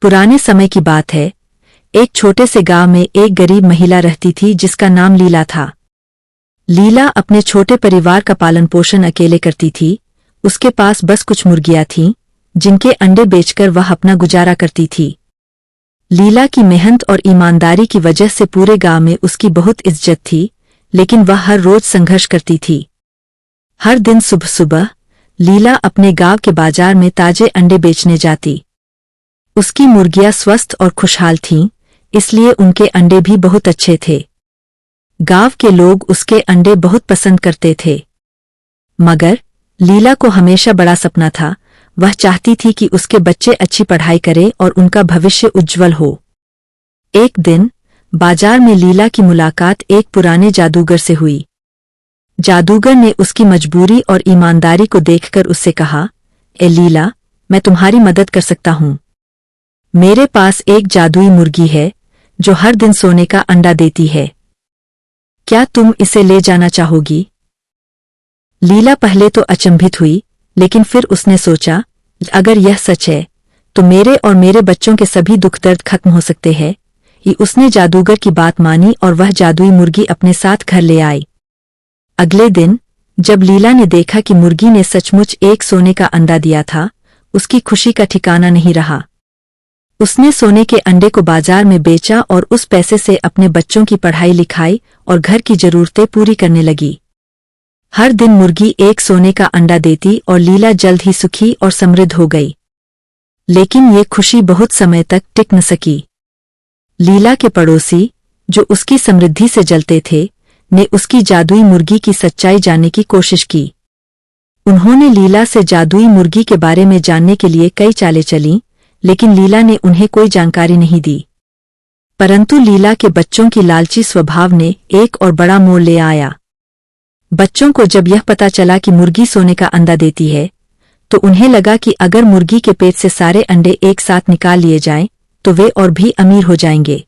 पुराने समय की बात है। एक छोटे से गांव में एक गरीब महिला रहती थी जिसका नाम लीला था। लीला अपने छोटे परिवार का पालन पोषण अकेले करती थी। उसके पास बस कुछ मुर्गियां थीं, जिनके अंडे बेचकर वह अपना गुजारा करती थी। लीला की मेहनत और ईमानदारी की वजह से पूरे गांव में उसकी बहुत इज्जत थी, लेकिन वह हर रोज संघर्ष करती थी। हर दिन सुबह सुबह लीला अपने गांव के बाजार में ताजे अंडे बेचने जाती। उसकी मुर्गियां स्वस्थ और खुशहाल थीं, इसलिए उनके अंडे भी बहुत अच्छे थे। गांव के लोग उसके अंडे बहुत पसंद करते थे। मगर लीला को हमेशा बड़ा सपना था। वह चाहती थी कि उसके बच्चे अच्छी पढ़ाई करें और उनका भविष्य उज्जवल हो। एक दिन बाजार में लीला की मुलाकात एक पुराने जादूगर से हुई। जादूगर ने उसकी मजबूरी और ईमानदारी को देखकर उससे कहा, ए लीला, मैं तुम्हारी मदद कर सकता हूं। मेरे पास एक जादुई मुर्गी है जो हर दिन सोने का अंडा देती है। क्या तुम इसे ले जाना चाहोगी? लीला पहले तो अचंभित हुई, लेकिन फिर उसने सोचा, अगर यह सच है तो मेरे और मेरे बच्चों के सभी दुख दर्द खत्म हो सकते हैं। उसने जादूगर की बात मानी और वह जादुई मुर्गी अपने साथ घर ले आई। अगले दिन जब लीला ने देखा कि मुर्गी ने सचमुच एक सोने का अंडा दिया था, उसकी खुशी का ठिकाना नहीं रहा। उसने सोने के अंडे को बाजार में बेचा और उस पैसे से अपने बच्चों की पढ़ाई लिखाई और घर की जरूरतें पूरी करने लगी। हर दिन मुर्गी एक सोने का अंडा देती और लीला जल्द ही सुखी और समृद्ध हो गई। लेकिन ये खुशी बहुत समय तक टिक न सकी। लीला के पड़ोसी, जो उसकी समृद्धि से जलते थे, ने उसकी जादुई मुर्गी की सच्चाई जानने की कोशिश की। उन्होंने लीला से जादुई मुर्गी के बारे में जानने के लिए कई चालें चलीं, लेकिन लीला ने उन्हें कोई जानकारी नहीं दी। परंतु लीला के बच्चों की लालची स्वभाव ने एक और बड़ा मोड़ ले आया। बच्चों को जब यह पता चला कि मुर्गी सोने का अंडा देती है, तो उन्हें लगा कि अगर मुर्गी के पेट से सारे अंडे एक साथ निकाल लिए जाएं, तो वे और भी अमीर हो जाएंगे।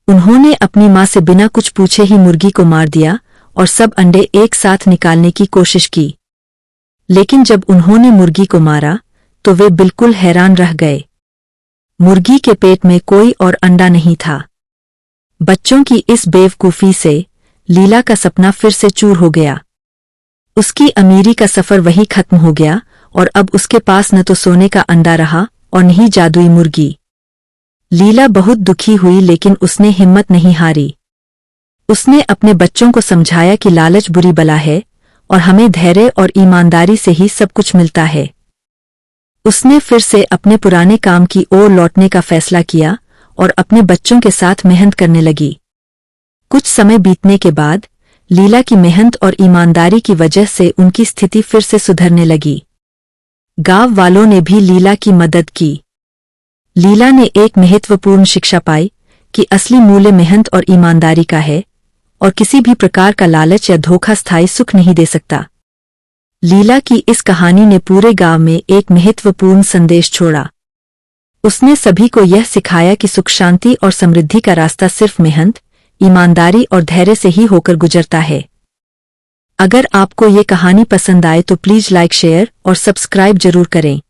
उन्होंने अपनी मां से बिना कुछ पूछे ही मुर्गी को मार दिया और सब अंडे एक साथ निकालने की कोशिश की। लेकिन जब उन्होंने मुर्गी को मारा तो वे बिल्कुल हैरान रह गए। मुर्गी के पेट में कोई और अंडा नहीं था। बच्चों की इस बेवकूफी से लीला का सपना फिर से चूर हो गया। उसकी अमीरी का सफर वहीं खत्म हो गया और अब उसके पास न तो सोने का अंडा रहा और न ही जादुई मुर्गी। लीला बहुत दुखी हुई, लेकिन उसने हिम्मत नहीं हारी। उसने अपने बच्चों को समझाया कि लालच बुरी बला है और हमें धैर्य और ईमानदारी से ही सब कुछ मिलता है। उसने फिर से अपने पुराने काम की ओर लौटने का फैसला किया और अपने बच्चों के साथ मेहनत करने लगी। कुछ समय बीतने के बाद लीला की मेहनत और ईमानदारी की वजह से उनकी स्थिति फिर से सुधरने लगी। गांव वालों ने भी लीला की मदद की। लीला ने एक महत्वपूर्ण शिक्षा पाई कि असली मूल्य मेहनत और ईमानदारी का है और किसी भी प्रकार का लालच या धोखा स्थायी सुख नहीं दे सकता। लीला की इस कहानी ने पूरे गांव में एक महत्वपूर्ण संदेश छोड़ा। उसने सभी को यह सिखाया कि सुख, शांति और समृद्धि का रास्ता सिर्फ मेहनत, ईमानदारी और धैर्य से ही होकर गुजरता है। अगर आपको ये कहानी पसंद आए तो प्लीज लाइक, शेयर और सब्सक्राइब जरूर करें।